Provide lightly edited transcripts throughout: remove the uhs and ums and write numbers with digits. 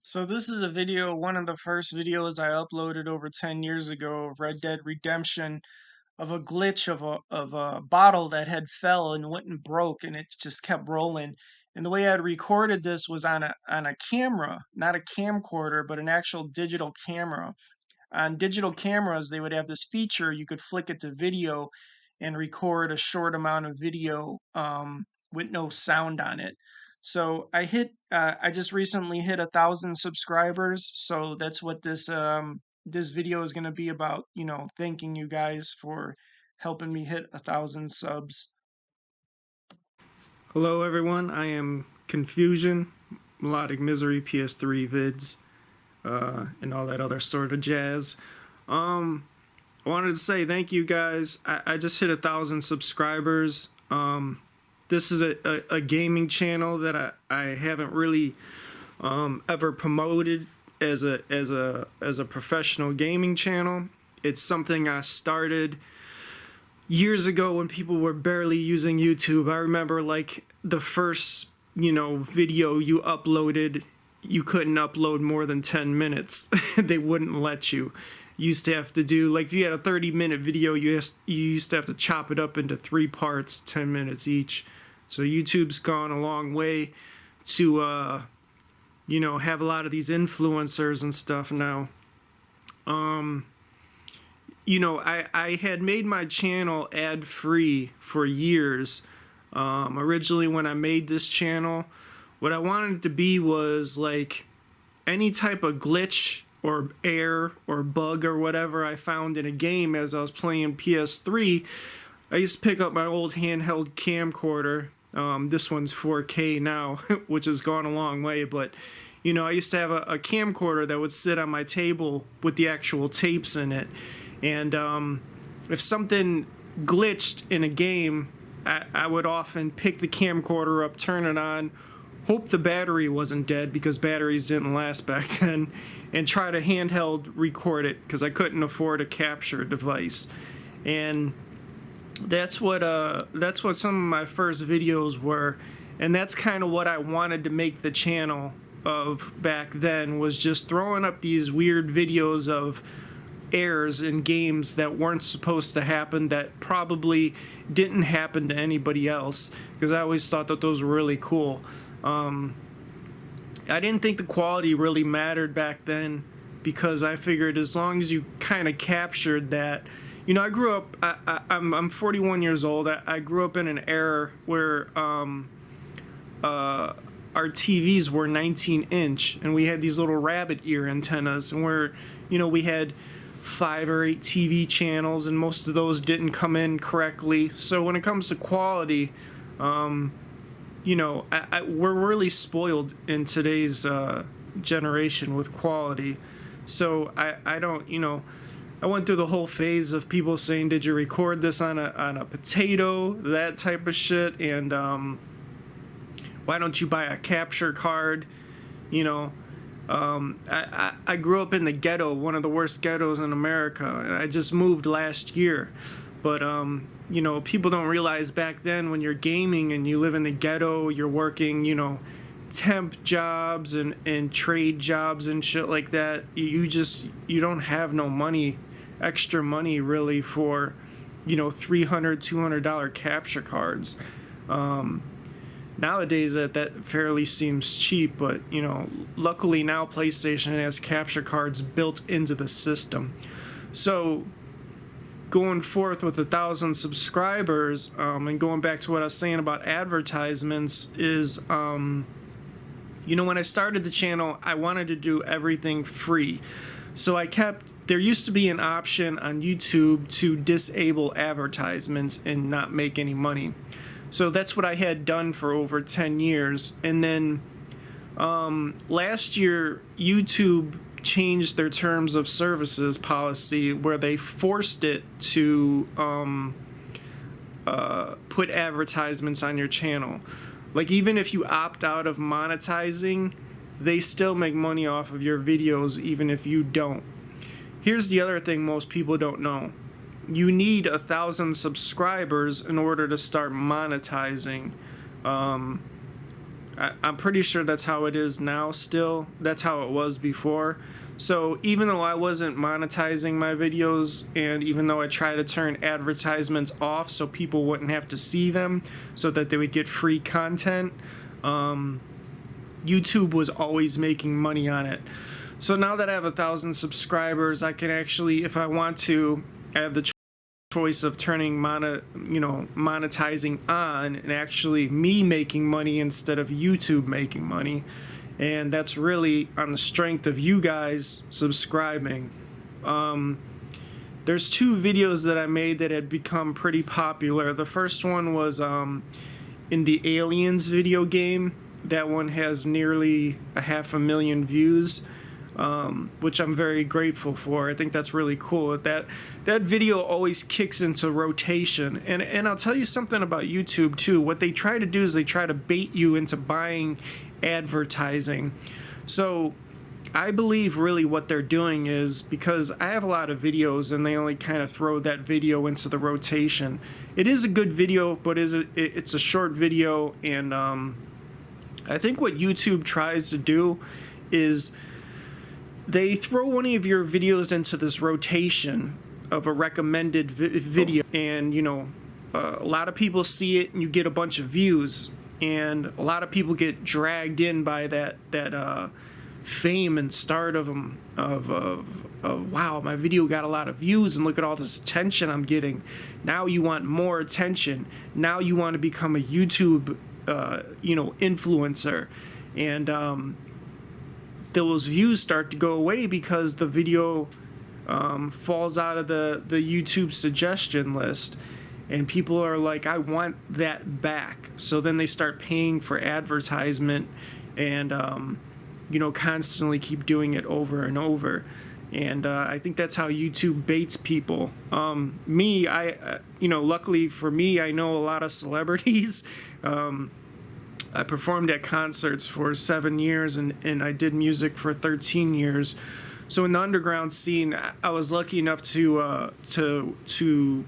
So this is a video, one of the first videos I uploaded over 10 years ago of Red Dead Redemption, of a glitch of a bottle that had fell and went and broke, and it just kept rolling. And the way I'd recorded this was on a camera, not a camcorder, but an actual digital camera. On digital cameras, they would have this feature you could flick it to video and record a short amount of video with no sound on it. So I just recently hit 1,000 subscribers. So that's what this video is going to be about. Thanking you guys for helping me hit 1,000 subs. Hello everyone, I am Confusion, Melodic Misery, PS3 vids, and all that other sort of jazz. I wanted to say thank you guys. I just hit 1,000 subscribers. This is a gaming channel that I haven't really ever promoted as a professional gaming channel. It's something I started years ago when people were barely using YouTube. I remember like the first, video you uploaded, you couldn't upload more than 10 minutes. They wouldn't let you. You used to have to do, like if you had a 30-minute video, you used to have to chop it up into 3 parts, 10 minutes each. So YouTube's gone a long way to, have a lot of these influencers and stuff now. I had made my channel ad-free for years. Originally, when I made this channel, what I wanted it to be was like any type of glitch or error or bug or whatever I found in a game as I was playing PS3. I used to pick up my old handheld camcorder. This one's 4K now, which has gone a long way, but I used to have a camcorder that would sit on my table with the actual tapes in it. And if something glitched in a game, I would often pick the camcorder up, turn it on, hope the battery wasn't dead because batteries didn't last back then, and try to handheld record it because I couldn't afford a capture device. And that's what some of my first videos were, and that's kind of what I wanted to make the channel of back then, was just throwing up these weird videos of errors in games that weren't supposed to happen, that probably didn't happen to anybody else, because I always thought that those were really cool. I didn't think the quality really mattered back then, because I figured as long as you kind of captured that. I grew up, I'm 41 years old. I grew up in an era where our TVs were 19-inch, and we had these little rabbit ear antennas, and we had 5 or 8 TV channels, and most of those didn't come in correctly. So when it comes to quality, we're really spoiled in today's generation with quality. So I don't, I went through the whole phase of people saying, "Did you record this on a potato?" That type of shit, and why don't you buy a capture card? I grew up in the ghetto, one of the worst ghettos in America, and I just moved last year. But, people don't realize back then when you're gaming and you live in the ghetto, you're working, temp jobs and trade jobs and shit like that. You don't have no money, extra money really for, $300, $200 capture cards. Nowadays that fairly seems cheap, but luckily now PlayStation has capture cards built into the system. So going forth with 1,000 subscribers, and going back to what I was saying about advertisements, is when I started the channel, I wanted to do everything free. So there used to be an option on YouTube to disable advertisements and not make any money. So that's what I had done for over 10 years. And then last year, YouTube changed their terms of services policy where they forced it to put advertisements on your channel. Like, even if you opt out of monetizing, they still make money off of your videos even if you don't. Here's the other thing most people don't know. You need 1,000 subscribers in order to start monetizing. I'm pretty sure that's how it is now still. That's how it was before. So even though I wasn't monetizing my videos, and even though I try to turn advertisements off so people wouldn't have to see them, so that they would get free content, YouTube was always making money on it. So now that I have 1,000 subscribers, I can actually, if I want to, I have the choice of turning monetizing on, and actually me making money instead of YouTube making money. And that's really on the strength of you guys subscribing. There's two videos that I made that had become pretty popular. The first one was in the Aliens video game. That one has nearly 500,000 views, which I'm very grateful for. I think that's really cool. That video always kicks into rotation. And I'll tell you something about YouTube too. What they try to do is they try to bait you into buying advertising. So I believe really what they're doing is, because I have a lot of videos and they only kind of throw that video into the rotation. It is a good video, but it's a short video, and I think what YouTube tries to do is they throw one of your videos into this rotation of a recommended video, and a lot of people see it and you get a bunch of views, and a lot of people get dragged in by that fame and start of them of wow, my video got a lot of views and look at all this attention I'm getting. Now you want more attention. Now you want to become a YouTube influencer, and those views start to go away because the video falls out of the YouTube suggestion list, and people are like, I want that back. So then they start paying for advertisement, and constantly keep doing it over and over. And I think that's how YouTube baits people. Luckily for me, I know a lot of celebrities. I performed at concerts for 7 years, and I did music for 13 years. So in the underground scene, I was lucky enough to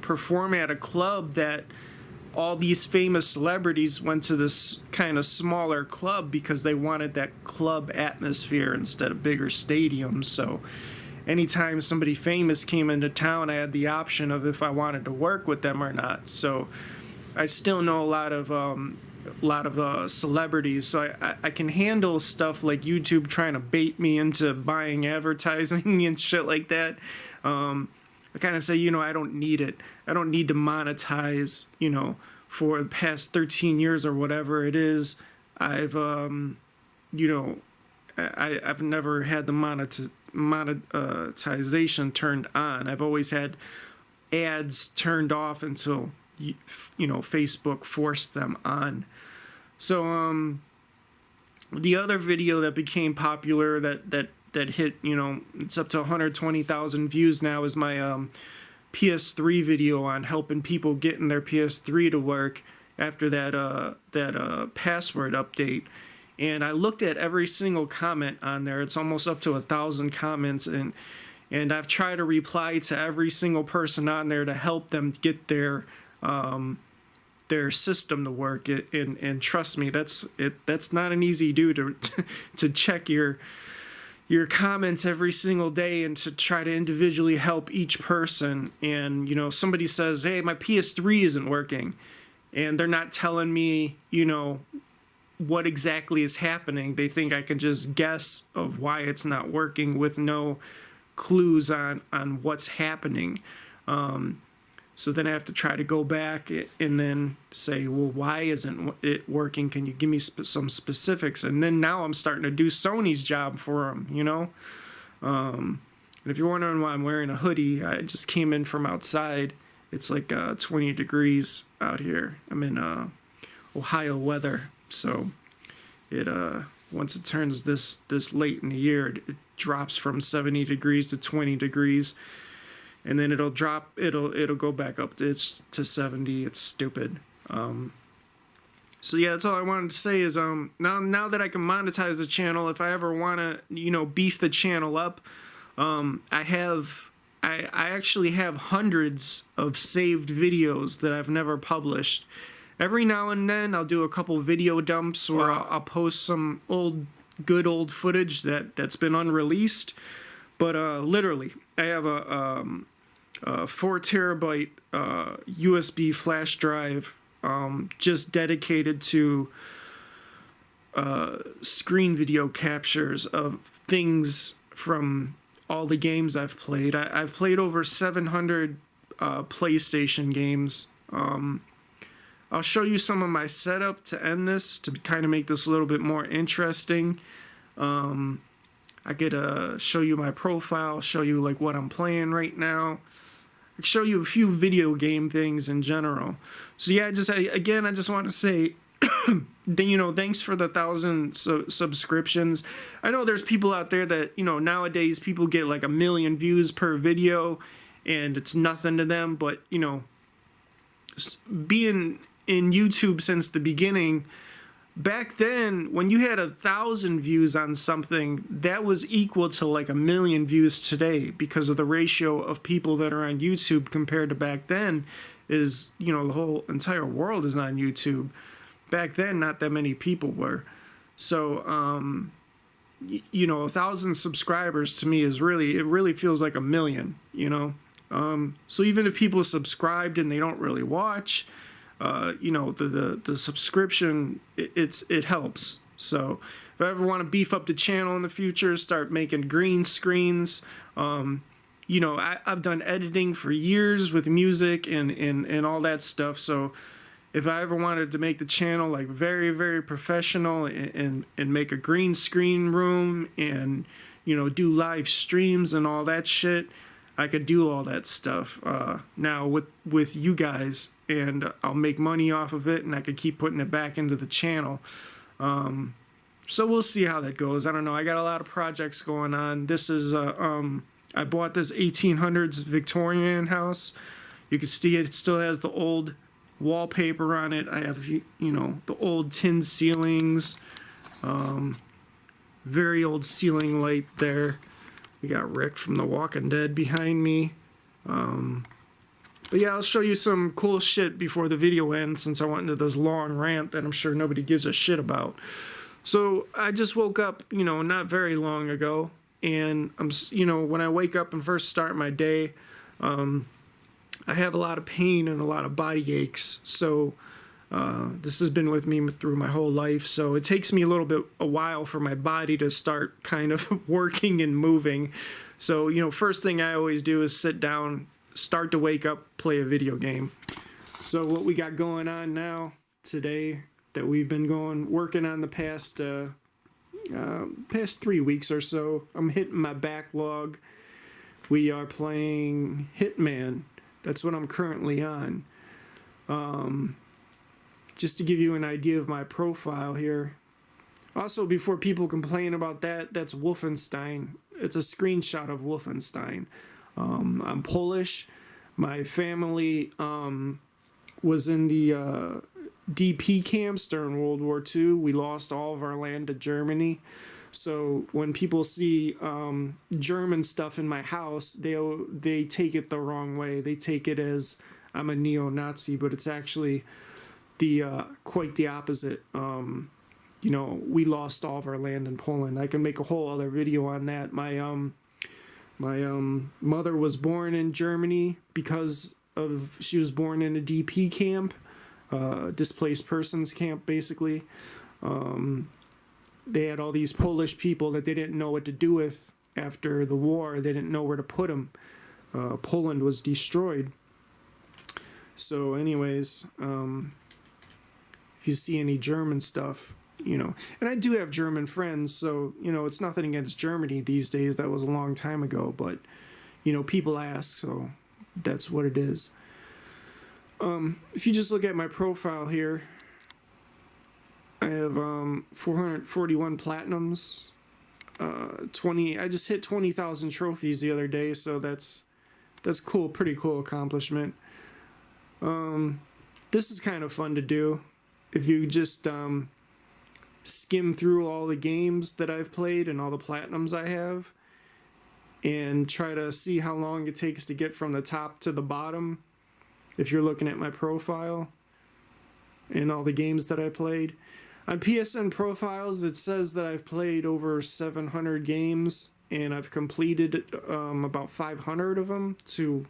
perform at a club that all these famous celebrities went to this kind of smaller club because they wanted that club atmosphere instead of bigger stadiums. So anytime somebody famous came into town, I had the option of if I wanted to work with them or not. So I still know a lot of celebrities, so I can handle stuff like YouTube trying to bait me into buying advertising and shit like that. I kind of say, I don't need it. I don't need to monetize, for the past 13 years or whatever it is. I've never had the monetization turned on. I've always had ads turned off until Facebook forced them on. So the other video that became popular that hit, it's up to 120,000 views now, is my PS3 video on helping people getting their PS3 to work after that password update. And I looked at every single comment on there. It's almost up to 1,000 comments, and I've tried to reply to every single person on there to help them get their system to work. And trust me, that's not an easy do to check your comments every single day and to try to individually help each person. And somebody says, hey, my PS3 isn't working, and they're not telling me what exactly is happening. They think I can just guess of why it's not working with no clues on what's happening. So then I have to try to go back and then say, well, why isn't it working? Can you give me some specifics? And then now I'm starting to do Sony's job for them, And if you're wondering why I'm wearing a hoodie, I just came in from outside. It's like 20 degrees out here. I'm in Ohio weather. So it once it turns this late in the year, it drops from 70 degrees to 20 degrees. And then it'll drop. It'll go back up to 70. It's stupid. So yeah, that's all I wanted to say is now that I can monetize the channel, if I ever want to beef the channel up, I actually have hundreds of saved videos that I've never published every now and then I'll do a couple video dumps where I'll post some good old footage that's been unreleased. But literally, I have a 4 terabyte USB flash drive just dedicated to screen video captures of things from all the games I've played. I've played over 700 PlayStation games. I'll show you some of my setup to end this, to kind of make this a little bit more interesting. I could show you my profile, show you like what I'm playing right now, show you a few video game things in general. So yeah, I just want to say, thanks for the 1,000 subscriptions. I know there's people out there that, nowadays people get like 1 million views per video and it's nothing to them, but being in YouTube since the beginning, back then, when you had 1,000 views on something, that was equal to like 1 million views today, because of the ratio of people that are on YouTube compared to back then. Is, the whole entire world is on YouTube. Back then, not that many people were. So, 1,000 subscribers to me it really feels like 1 million, So even if people subscribed and they don't really watch, the subscription, it helps. So if I ever want to beef up the channel in the future, start making green screens, I've done editing for years with music and all that stuff. So if I ever wanted to make the channel like very, very professional and make a green screen room and, do live streams and all that shit, I could do all that stuff now with you guys, and I'll make money off of it, and I could keep putting it back into the channel. So we'll see how that goes. I don't know. I got a lot of projects going on. This is I bought this 1800s Victorian house. You can see it still has the old wallpaper on it. I have the old tin ceilings, very old ceiling light there. We got Rick from The Walking Dead behind me. But yeah, I'll show you some cool shit before the video ends, since I went into this long rant that I'm sure nobody gives a shit about. So I just woke up, not very long ago, and when I wake up and first start my day, I have a lot of pain and a lot of body aches. So this has been with me through my whole life, so it takes me a while for my body to start kind of working and moving. So, first thing I always do is sit down, start to wake up, play a video game. So what we got going on now today that we've been working on the past 3 weeks or so, I'm hitting my backlog. We are playing Hitman. That's what I'm currently on. Just to give you an idea of my profile here. Also, before people complain about that's Wolfenstein. It's a screenshot of Wolfenstein. I'm Polish. My family was in the DP camps during World War II. We lost all of our land to Germany. So when people see German stuff in my house, they take it the wrong way. They take it as I'm a neo-Nazi, but it's actually quite the opposite. We lost all of our land in Poland. I can make a whole other video on that. My mother was born in Germany because she was born in a DP camp, displaced persons camp, basically. They had all these Polish people that they didn't know what to do with after the war. They didn't know where to put them. Poland was destroyed. So anyways, if you see any German stuff, and I do have German friends, so, it's nothing against Germany these days. That was a long time ago, but, people ask, so that's what it is. If you just look at my profile here, I have 441 platinums, I just hit 20,000 trophies the other day, so that's cool, pretty cool accomplishment. This is kind of fun to do. If you just skim through all the games that I've played and all the platinums I have, and try to see how long it takes to get from the top to the bottom, if you're looking at my profile. and all the games that I played. On PSN Profiles, it says that I've played over 700 games, and I've completed about 500 of them to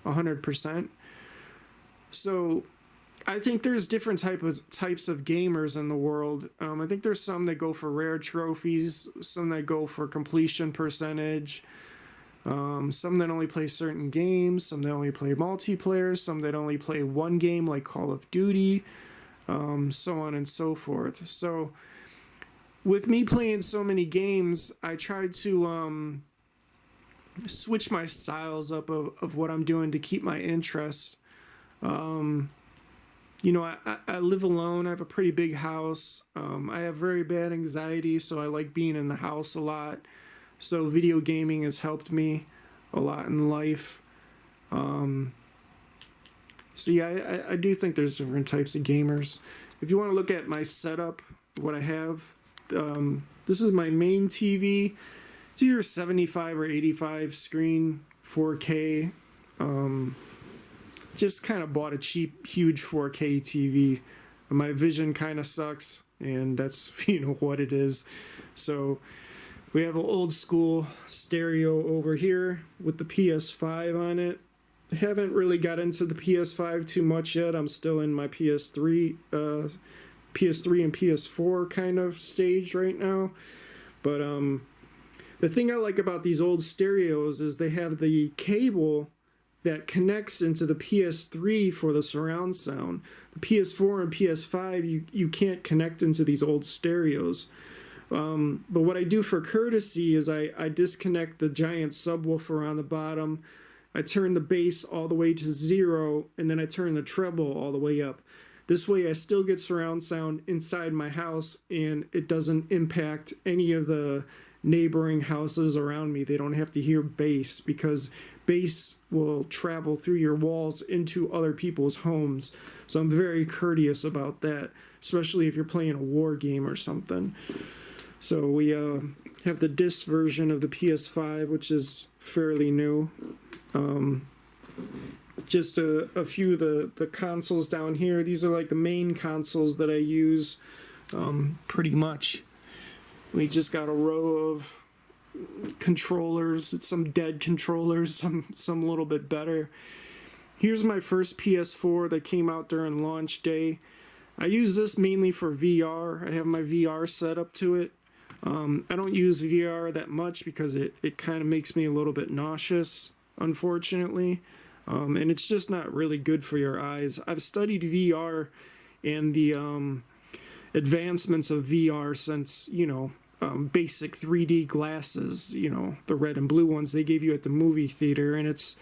100%. So I think there's different types of gamers in the world. I think there's some that go for rare trophies, some that go for completion percentage, some that only play certain games, some that only play multiplayer, some that only play one game like Call of Duty, so on and so forth. So with me playing so many games, I try to switch my styles up of what I'm doing to keep my interest. You know, I live alone. I have a pretty big house. I have very bad anxiety, so I like being in the house a lot. So video gaming has helped me a lot in life. So yeah, I do think there's different types of gamers. If you want to look at my setup, what I have, this is my main TV. It's either 75 or 85 screen, 4K. Just kind of bought a cheap, huge 4K TV. My vision kind of sucks, and that's, you know, what it is. So we have an old school stereo over here with the PS5 on it. I haven't really got into the PS5 too much yet. I'm still in my PS3 and PS4 kind of stage right now. But the thing I like about these old stereos is they have the cable that connects into the PS3 for the surround sound. The PS4 and PS5, you can't connect into these old stereos. But what I do for courtesy is I disconnect the giant subwoofer on the bottom. I turn the bass all the way to 0, and then I turn the treble all the way up. This way I still get surround sound inside my house, and it doesn't impact any of the neighboring houses around me. They don't have to hear bass, because bass will travel through your walls into other people's homes. So I'm very courteous about that, especially if you're playing a war game or something. So we have the disc version of the PS5, which is fairly new. Just a few of the consoles down here. These are like the main consoles that I use pretty much. We just got a row of controllers. It's some dead controllers, some a little bit better. Here's my first PS4 that came out during launch day. I use this mainly for VR. I have my VR set up to it. I don't use VR that much because it kind of makes me a little bit nauseous, unfortunately. And it's just not really good for your eyes. I've studied VR and the advancements of VR since, you know, basic 3D glasses, you know, the red and blue ones they gave you at the movie theater, and it's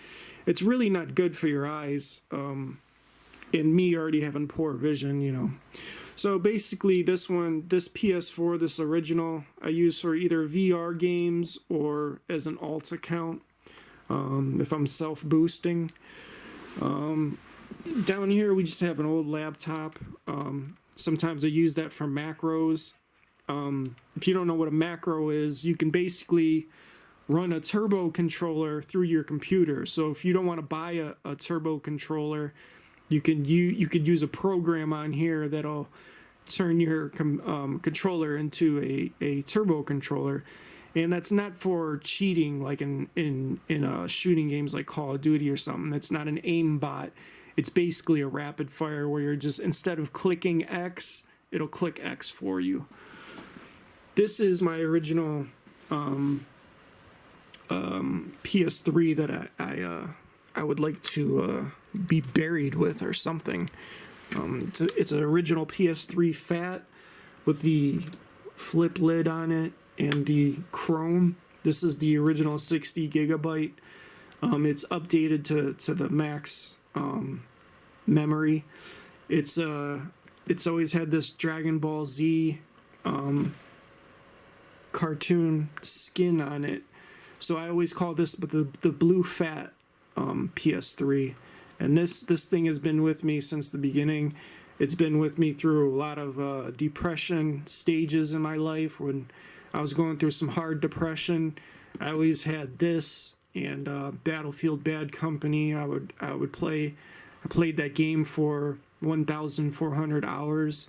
really not good for your eyes. And me already having poor vision, you know. So basically this PS4, this original, I use for either VR games or as an alt account, if I'm self-boosting. Down here we just have an old laptop. Sometimes I use that for macros. If you don't know what a macro is, you can basically run a turbo controller through your computer. So if you don't want to buy a turbo controller, you could use a program on here that'll turn your controller into a turbo controller, and that's not for cheating like in shooting games like Call of Duty or something. That's not an aimbot. It's basically a rapid fire where you're just, instead of clicking X, it'll click X for you. This is my original PS3 that I would like to be buried with or something. It's an original PS3 Fat with the flip lid on it and the chrome. This is the original 60 gigabyte. It's updated to the max memory. It's always had this Dragon Ball Z cartoon skin on it. So I always call this the blue fat PS3. And this thing has been with me since the beginning. It's been with me through a lot of depression stages in my life. When I was going through some hard depression, I always had this and Battlefield Bad Company. I played that game for 1,400 hours.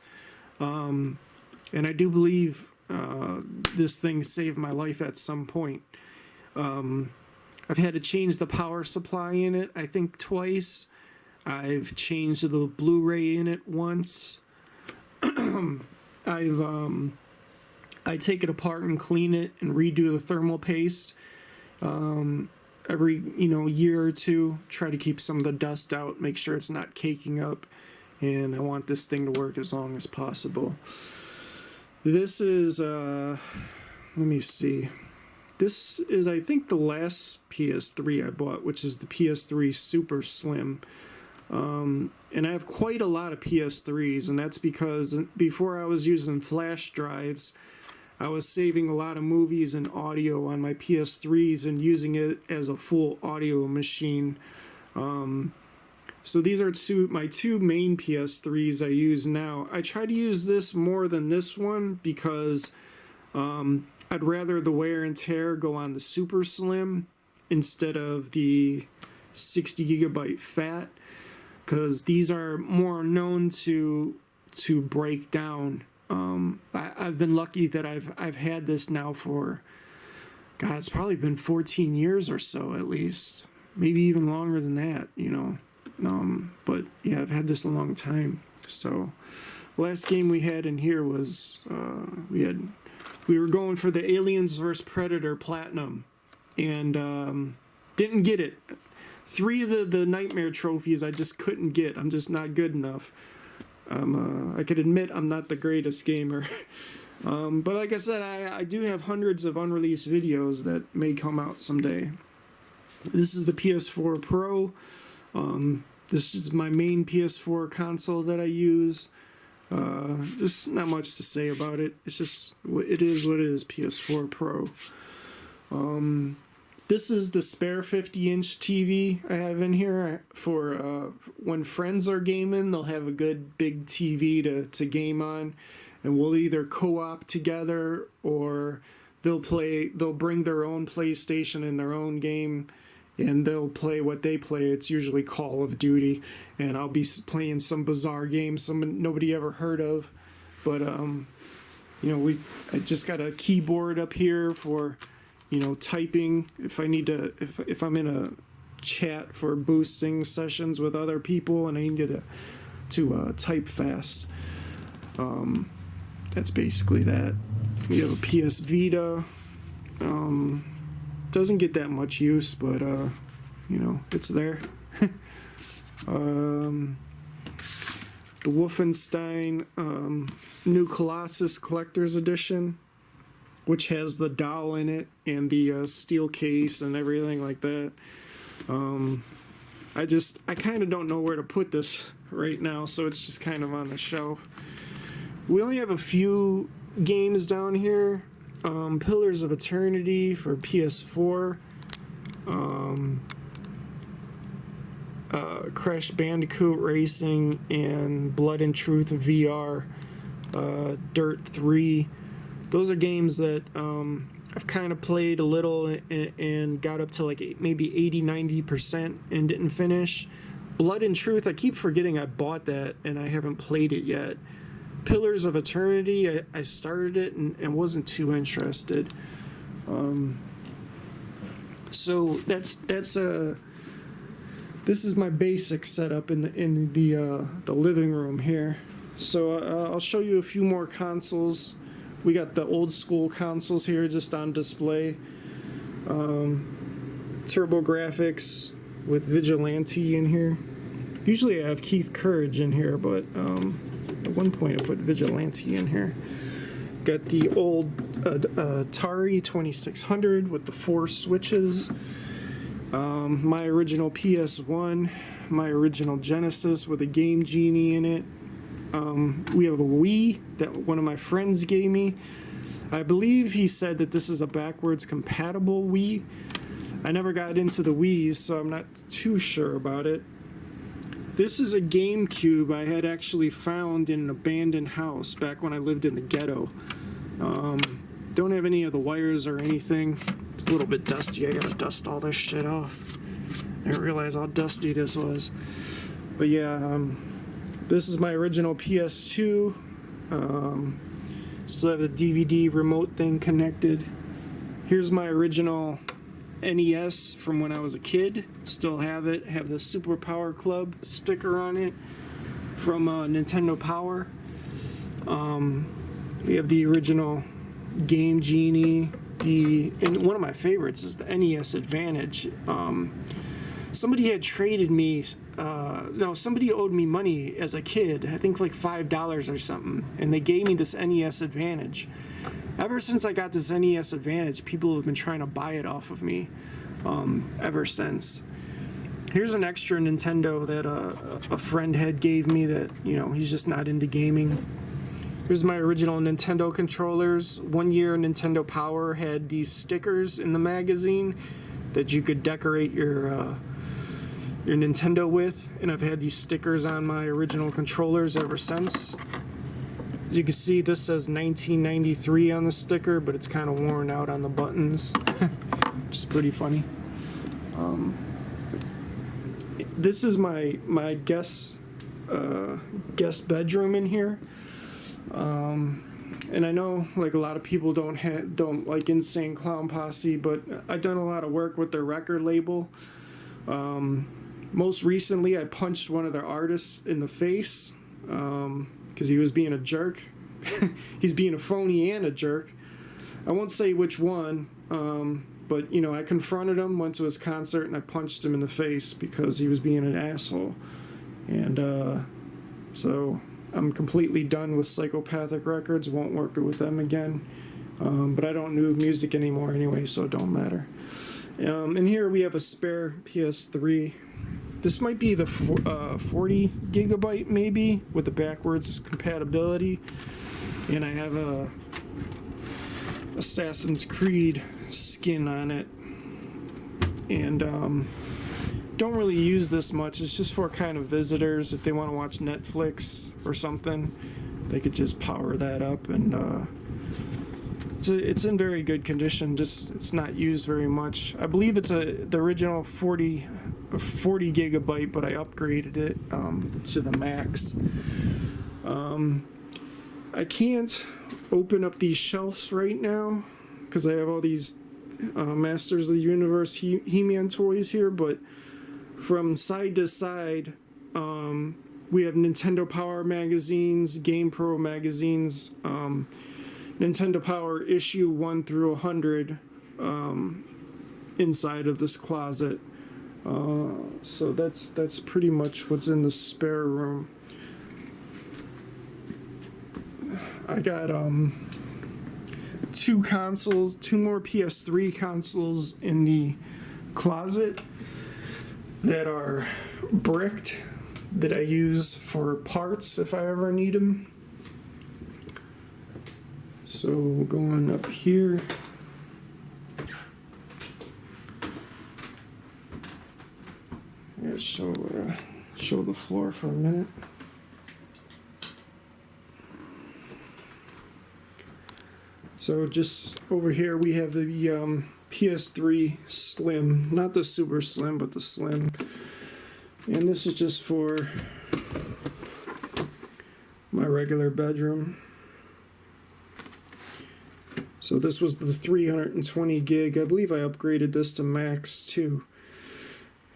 And I do believe this thing saved my life at some point. I've had to change the power supply in it, I think, twice. I've changed the Blu-ray in it once. I take it apart and clean it and redo the thermal paste every year or two. Try to keep some of the dust out, make sure it's not caking up, and I want this thing to work as long as possible. This is let me see. This is, I think, the last PS3 I bought, which is the PS3 Super Slim. And I have quite a lot of PS3s, and that's because before I was using flash drives, I was saving a lot of movies and audio on my PS3s and using it as a full audio machine. So these are my two main PS3s I use now. I try to use this more than this one because I'd rather the wear and tear go on the Super Slim instead of the 60 gigabyte fat, because these are more known to break down. I've been lucky that I've had this now for, God, it's probably been 14 years or so at least, maybe even longer than that, but yeah, I've had this a long time. So last game we had in here was we were going for the Aliens vs Predator Platinum, and didn't get it. 3 of the Nightmare trophies I just couldn't get. I'm just not good enough. I could admit I'm not the greatest gamer. But like I said, I do have hundreds of unreleased videos that may come out someday. This is the PS4 Pro. This is my main PS4 console that I use. Just not much to say about it. It's just, it is what it is, PS4 Pro. This is the spare 50-inch TV I have in here for when friends are gaming. They'll have a good big TV to game on, and we'll either co-op together or they'll bring their own PlayStation and their own game, and they'll play what they play. It's usually Call of Duty, and I'll be playing some bizarre game nobody ever heard of. But I just got a keyboard up here for typing if I need to, if I'm in a chat for boosting sessions with other people and I need to type fast. That's basically that. We have a PS Vita. Doesn't get that much use, but it's there. The Wolfenstein New Colossus Collector's Edition, which has the doll in it and the steel case and everything like that. I kind of don't know where to put this right now, so it's just kind of on the shelf. We only have a few games down here. Pillars of Eternity for PS4. Crash Bandicoot Racing and Blood and Truth VR. Dirt 3. Those are games that I've kind of played a little and got up to like maybe 80-90% and didn't finish. Blood and Truth, I keep forgetting I bought that and I haven't played it yet. Pillars of Eternity, I started it and wasn't too interested. So this is my basic setup in the living room here. So I'll show you a few more consoles. We got the old school consoles here just on display. TurboGrafx with Vigilante in here. Usually I have Keith Courage in here, but at one point I put Vigilante in here. Got the old Atari 2600 with the 4 switches. My original PS1. My original Genesis with a Game Genie in it. We have a Wii that one of my friends gave me. I believe he said that this is a backwards compatible Wii. I never got into the Wiis, so I'm not too sure about it. This is a GameCube I had actually found in an abandoned house back when I lived in the ghetto. Don't have any of the wires or anything. It's a little bit dusty. I gotta dust all this shit off. I didn't realize how dusty this was. But yeah, This is my original PS2. Still have the DVD remote thing connected. Here's my original NES from when I was a kid. Still have it. Have the Super Power Club sticker on it from Nintendo Power. We have the original Game Genie. And one of my favorites is the NES Advantage. Somebody had traded me, somebody owed me money as a kid, I think like $5 or something, and they gave me this NES Advantage. Ever since I got this NES Advantage, people have been trying to buy it off of me, ever since. Here's an extra Nintendo that a friend had gave me that, he's just not into gaming. Here's my original Nintendo controllers. One year Nintendo Power had these stickers in the magazine that you could decorate your Nintendo with, and I've had these stickers on my original controllers ever since. As you can see, this says 1993 on the sticker, but it's kind of worn out on the buttons, which is pretty funny. This is my guest bedroom in here. And I know like a lot of people don't like Insane Clown Posse, but I've done a lot of work with their record label. Most recently I punched one of their artists in the face because he was being a jerk. He's being a phony and a jerk. I won't say which one, but I confronted him, went to his concert, and I punched him in the face because he was being an asshole. And so I'm completely done with Psychopathic Records, won't work with them again. But I don't do music anymore anyway, so it don't matter. And here we have a spare PS3. This might be the 40 gigabyte maybe, with the backwards compatibility. And I have a Assassin's Creed skin on it. And don't really use this much. It's just for kind of visitors. If they want to watch Netflix or something, they could just power that up. And it's in very good condition. Just it's not used very much. I believe it's the original 40 gigabyte, but I upgraded it to the max. I can't open up these shelves right now because I have all these Masters of the Universe He-Man toys here, but from side to side, we have Nintendo Power magazines, GamePro magazines, Nintendo Power issue 1 through 100 inside of this closet. So that's pretty much what's in the spare room. I got two more PS3 consoles in the closet that are bricked, that I use for parts if I ever need them. So going up here, show the floor for a minute. So just over here we have the PS3 Slim, not the Super Slim, but the Slim. And this is just for my regular bedroom. So this was the 320 gig. I believe I upgraded this to max too.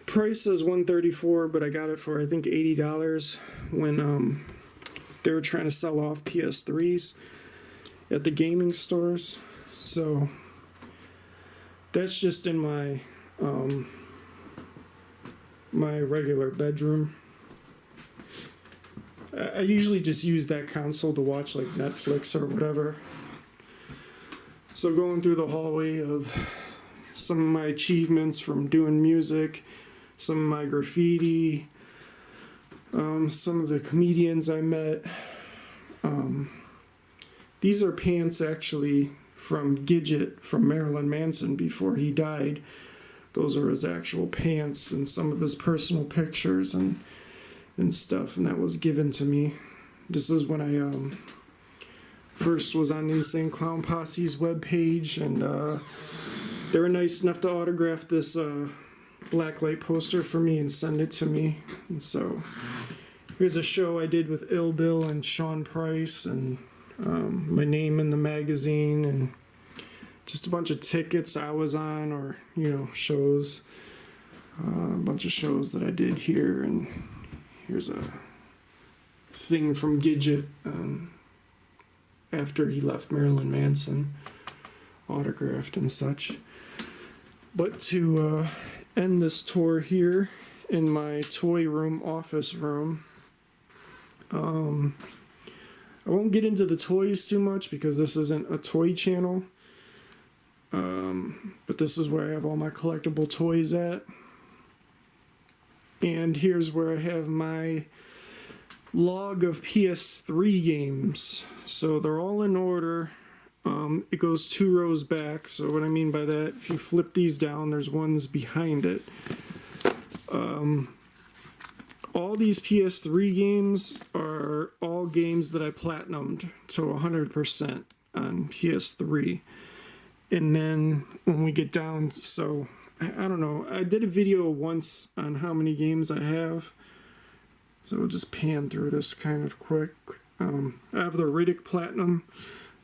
Price is $134, but I got it for I think $80 when they were trying to sell off PS3s at the gaming stores. So that's just in my my regular bedroom. I usually just use that console to watch like Netflix or whatever. So going through the hallway of some of my achievements from doing music, some of my graffiti, some of the comedians I met. These are pants actually from Gidget from Marilyn Manson before he died. Those are his actual pants and some of his personal pictures and stuff, and that was given to me. This is when I first was on Insane Clown Posse's webpage, and they were nice enough to autograph this blacklight poster for me and send it to me. And so Here's a show I did with Ill Bill and Sean Price, and my name in the magazine, and just a bunch of tickets I was on, or shows. A bunch of shows that I did here, and here's a thing from Gidget after he left Marilyn Manson, autographed and such. But to end this tour here in my toy room, office room, I won't get into the toys too much because this isn't a toy channel, but this is where I have all my collectible toys at. And here's where I have my log of PS3 games. So they're all in order. It goes 2 rows back. So what I mean by that, if you flip these down, there's ones behind it. All these PS3 games are all games that I platinumed to 100% on PS3. And then when we get down, so I don't know, I did a video once on how many games I have, so we'll just pan through this kind of quick. I have the Riddick Platinum.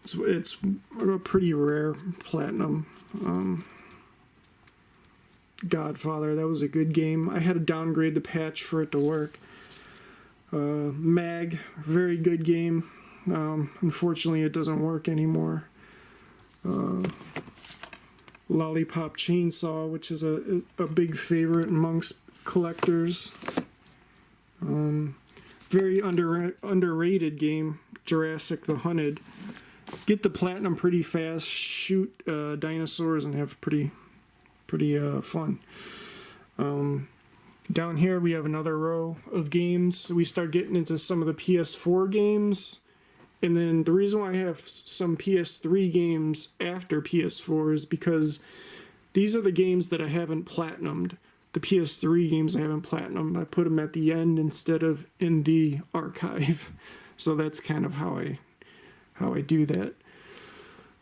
It's a pretty rare platinum. Godfather, that was a good game. I had to downgrade the patch for it to work. Mag, very good game. Unfortunately, it doesn't work anymore. Lollipop Chainsaw, which is a big favorite amongst collectors. Very underrated game, Jurassic the Hunted. Get the platinum pretty fast, shoot dinosaurs, and have pretty fun. Down here we have another row of games. We start getting into some of the PS4 games. And then the reason why I have some PS3 games after PS4 is because these are the games that I haven't platinumed. The PS3 games I haven't platinumed. I put them at the end instead of in the archive. So that's kind of how I do that.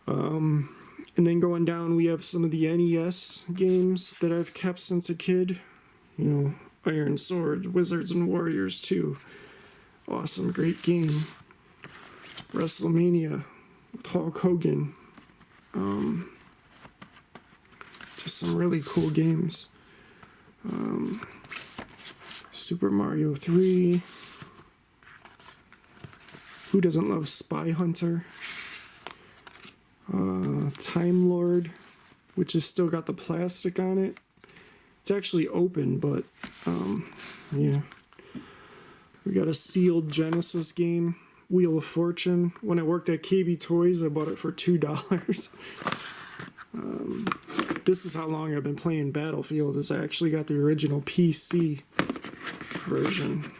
And then going down, we have some of the NES games that I've kept since a kid. Iron Sword, Wizards and Warriors 2. Awesome, great game. WrestleMania with Hulk Hogan. Just some really cool games. Super Mario 3. Who doesn't love Spy Hunter? Time Lord, which has still got the plastic on it. It's actually open, but yeah. We got a sealed Genesis game. Wheel of Fortune. When I worked at KB Toys, I bought it for $2. This is how long I've been playing Battlefield, is I actually got the original PC version.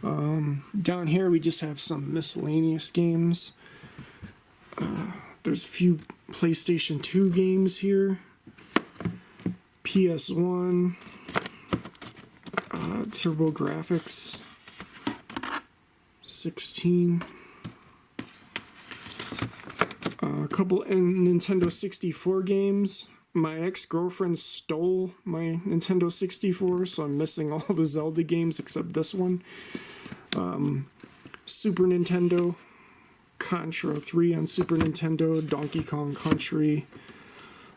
Down here we just have some miscellaneous games. There's a few PlayStation 2 games here. PS1. TurboGrafx 16. A couple Nintendo 64 games. My ex-girlfriend stole my Nintendo 64, so I'm missing all the Zelda games except this one. Super Nintendo, Contra 3 on Super Nintendo, Donkey Kong Country,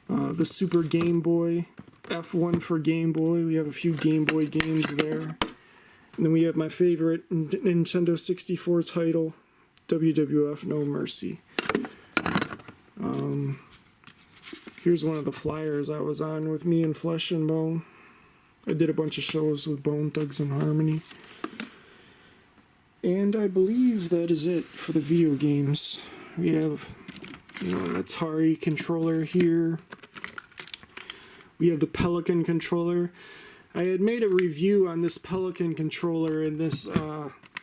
the Super Game Boy, F1 for Game Boy. We have a few Game Boy games there. And then we have my favorite Nintendo 64 title, WWF No Mercy. Here's one of the flyers I was on with me and Flesh and Bone. I did a bunch of shows with Bone Thugs and Harmony. And I believe that is it for the video games. We have, an Atari controller here. We have the Pelican controller. I had made a review on this Pelican controller, and this,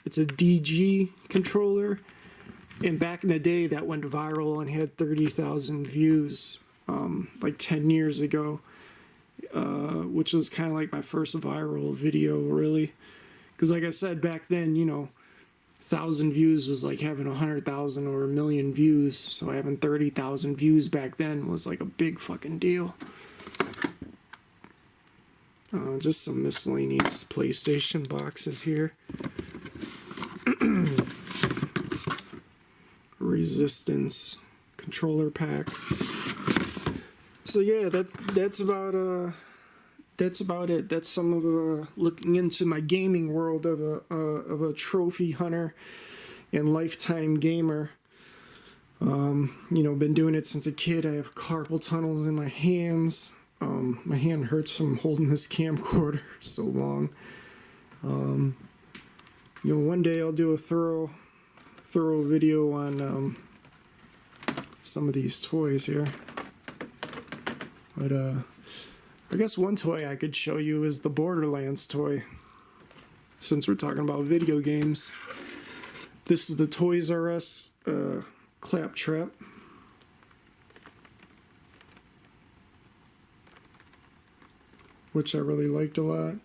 it's a DG controller. And back in the day, that went viral and had 30,000 views, like 10 years ago, which was kind of like my first viral video, really. Because like I said, back then, 1,000 views was like having 100,000 or 1,000,000 views. So having 30,000 views back then was like a big fucking deal. Just some miscellaneous PlayStation boxes here. Resistance controller pack. So yeah, that's about it. That's some of looking into my gaming world of a trophy hunter and lifetime gamer. Been doing it since a kid. I have carpal tunnels in my hands. My hand hurts from holding this camcorder so long. One day I'll do a thorough video on some of these toys here. But I guess one toy I could show you is the Borderlands toy. Since we're talking about video games, this is the Toys R Us Claptrap. Which I really liked a lot.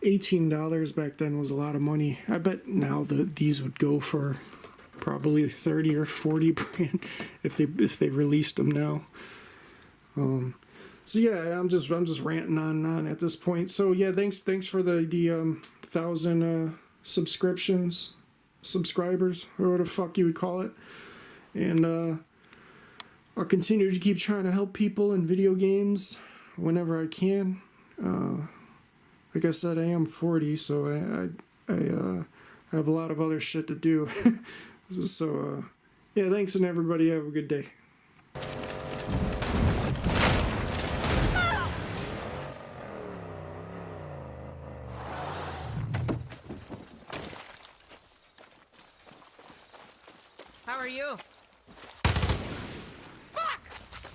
$18 back then was a lot of money. I bet now these would go for probably 30 or 40 grand if they released them now. So yeah, I'm just ranting on and on at this point. So yeah, thanks for the 1,000 subscribers, or whatever the fuck you would call it. And I'll continue to keep trying to help people in video games whenever I can. Like I said, I am 40, so I have a lot of other shit to do. So yeah, thanks, and everybody have a good day. How are you? Fuck!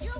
You